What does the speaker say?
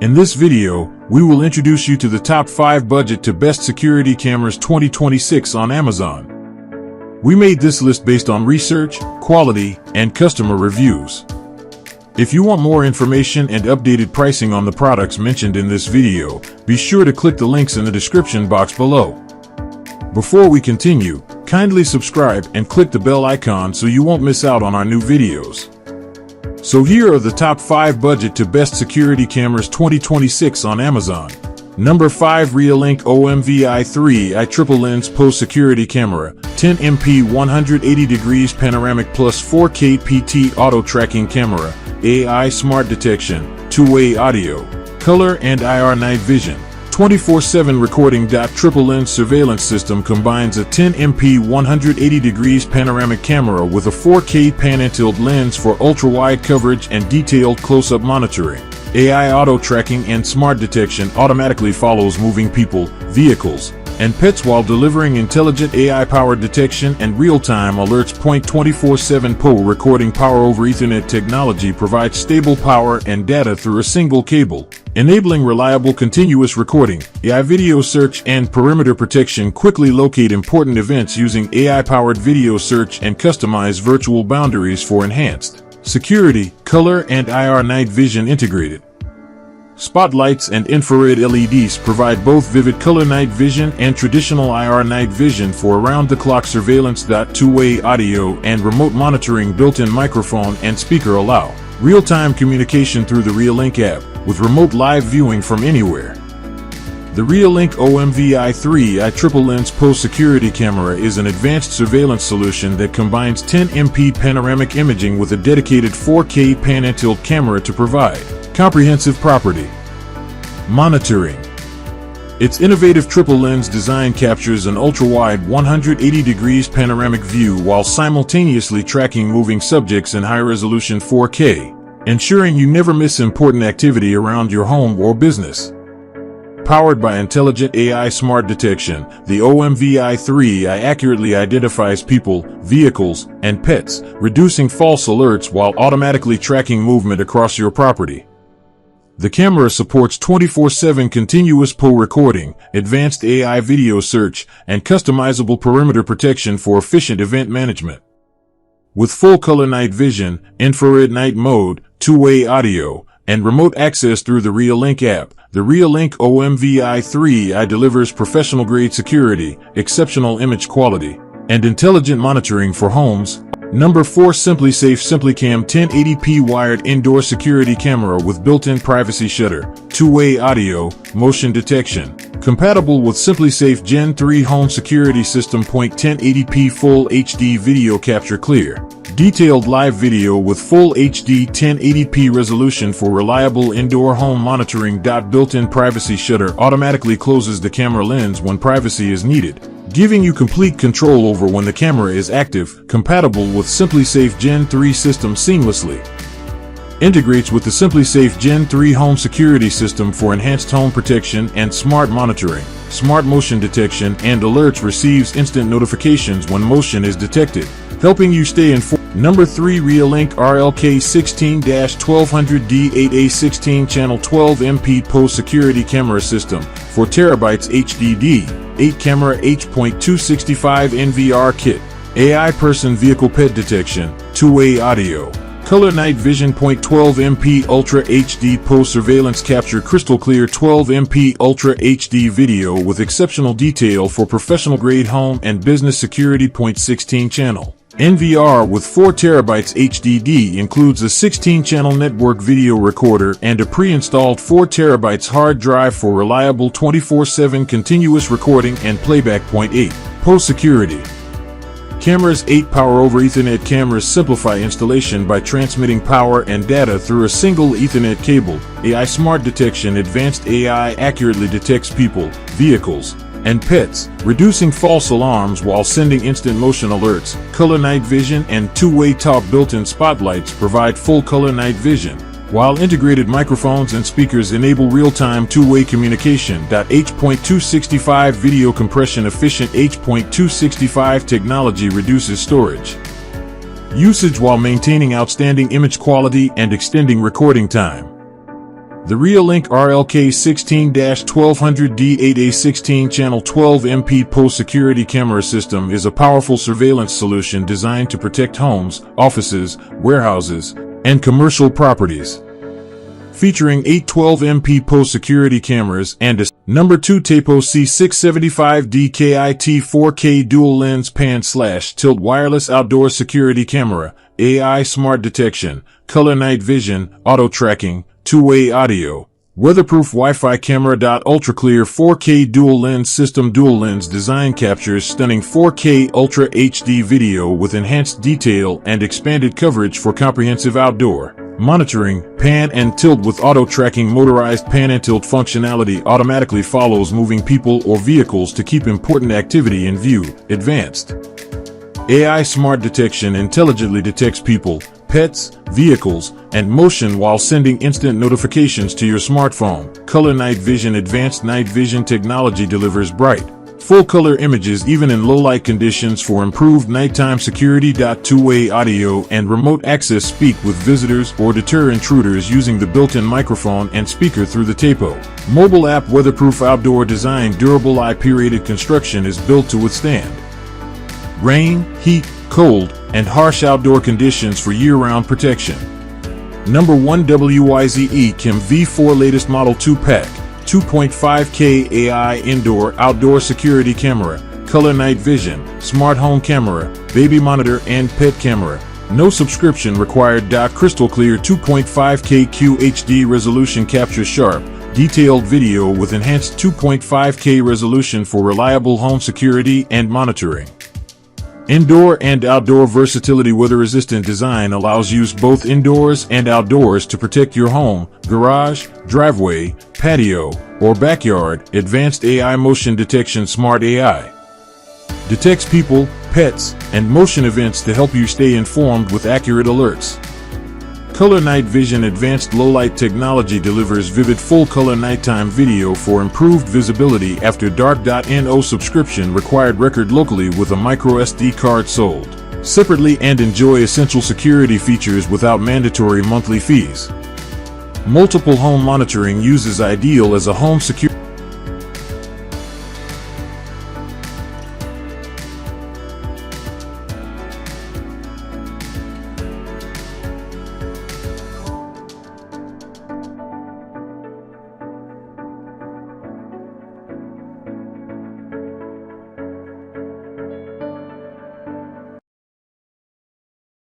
In this video, we will introduce you to the top 5 budget to best security cameras 2026 on Amazon. We made this list based on research, quality, and customer reviews. If you want more information and updated pricing on the products mentioned in this video, be sure to click the links in the description box below. Before we continue, kindly subscribe and click the bell icon so you won't miss out on our new videos. So here are the top 5 budget to best security cameras 2026 on Amazon. Number 5, REOLINK OMVI 3i Triple Lens Pose Security Camera, 10MP 180 degrees panoramic plus 4K PT Auto Tracking Camera, AI Smart Detection, 2-way audio, color and IR night vision. 24/7 recording. Triple lens surveillance system combines a 10MP 180 degrees panoramic camera with a 4K pan-and-tilt lens for ultra-wide coverage and detailed close-up monitoring. AI auto tracking and smart detection automatically follows moving people, vehicles, and pets while delivering intelligent AI-powered detection and real-time alerts. 24/7 PO recording. Power over Ethernet technology provides stable power and data through a single cable, enabling reliable continuous recording. AI video search and perimeter protection quickly locate important events using AI-powered video search and customize virtual boundaries for enhanced security. Color and IR night vision integrated. Spotlights and infrared LEDs provide both vivid color night vision and traditional IR night vision for around-the-clock surveillance. 2-way audio and remote monitoring. Built-in microphone and speaker allow real-time communication through the REOLINK app, with remote live viewing from anywhere. The REOLINK OMVI 3i Triple Lens Pose Security Camera is an advanced surveillance solution that combines 10MP panoramic imaging with a dedicated 4K pan-and-tilt camera to provide comprehensive property monitoring. Its innovative triple lens design captures an ultra-wide 180 degrees panoramic view while simultaneously tracking moving subjects in high-resolution 4K, ensuring you never miss important activity around your home or business. Powered by intelligent AI smart detection, the OMVI 3i accurately identifies people, vehicles, and pets, reducing false alerts while automatically tracking movement across your property. The camera supports 24/7 continuous PO recording, advanced AI video search, and customizable perimeter protection for efficient event management. With full color night vision, infrared night mode, 2-way audio, and remote access through the REOLINK app, the REOLINK OMVI 3i delivers professional-grade security, exceptional image quality, and intelligent monitoring for homes. Number 4, SimpliSafe SimpliCam 1080p wired indoor security camera with built-in privacy shutter, 2-way audio, motion detection. Compatible with SimpliSafe Gen 3 home security system. 1080p full HD video capture clear. Detailed live video with full HD 1080p resolution for reliable indoor home monitoring. Built-in privacy shutter automatically closes the camera lens when privacy is needed, giving you complete control over when the camera is active. Compatible with SimpliSafe Gen 3 system seamlessly. Integrates with the SimpliSafe Gen 3 home security system for enhanced home protection and smart monitoring. Smart motion detection and alerts. Receives instant notifications when motion is detected, helping you stay informed. Number 3, REOLINK RLK 16-1200D 8A 16-channel 12MP Pose Security Camera System, 4TB HDD, 8-camera H.265 NVR kit, AI person vehicle pet detection, 2-way audio, color night vision. 12MP Ultra HD Pose Surveillance capture crystal clear 12MP Ultra HD video with exceptional detail for professional-grade home and business security. 16-channel NVR with 4TB HDD includes a 16-channel network video recorder and a pre-installed 4TB hard drive for reliable 24/7 continuous recording and playback. 8. Pose security. Cameras. 8 Power over Ethernet cameras simplify installation by transmitting power and data through a single Ethernet cable. AI smart detection. Advanced AI accurately detects people, vehicles, and pets, reducing false alarms while sending instant motion alerts. Color night vision and 2-way top. Built-in spotlights provide full color night vision, while integrated microphones and speakers enable real-time 2-way communication. H.265 video compression. Efficient H.265 technology reduces storage usage while maintaining outstanding image quality and extending recording time. The REOLINK RLK16-1200D 8A16 channel 12MP post security camera system is a powerful surveillance solution designed to protect homes, offices, warehouses, and commercial properties. Featuring 8 12MP post security cameras and a Number 2 Tapo C675D KIT 4K dual lens pan/tilt wireless outdoor security camera, AI smart detection, color night vision, auto tracking, two-way audio, weatherproof Wi-Fi camera. Ultra clear 4K dual lens system. Dual lens design captures stunning 4K Ultra HD video with enhanced detail and expanded coverage for comprehensive outdoor monitoring. Pan and tilt with auto tracking. Motorized pan and tilt functionality automatically follows moving people or vehicles to keep important activity in view. Advanced AI smart detection intelligently detects people, pets, vehicles, and motion while sending instant notifications to your smartphone. Color night vision. Advanced night vision technology delivers bright, full-color images even in low-light conditions for improved nighttime security. Two-way audio and remote access. Speak with visitors or deter intruders using the built-in microphone and speaker through the Tapo mobile app. Weatherproof outdoor design. Durable IP-rated construction is built to withstand rain, heat, cold, and harsh outdoor conditions for year-round protection. Number 1 WYZE Kim V4 latest model 2-pack, 2.5K AI indoor-outdoor security camera, color night vision, smart home camera, baby monitor and pet camera. No subscription required. Crystal clear 2.5K QHD resolution captures sharp, detailed video with enhanced 2.5K resolution for reliable home security and monitoring. Indoor and outdoor versatility. Weather-resistant design allows use both indoors and outdoors to protect your home, garage, driveway, patio, or backyard. Advanced AI motion detection. Smart AI detects people, pets, and motion events to help you stay informed with accurate alerts. Color night vision. Advanced low-light technology delivers vivid full-color nighttime video for improved visibility after dark. No subscription required. Record locally with a micro SD card sold separately and enjoy essential security features without mandatory monthly fees. Multiple home monitoring uses ideal as a home security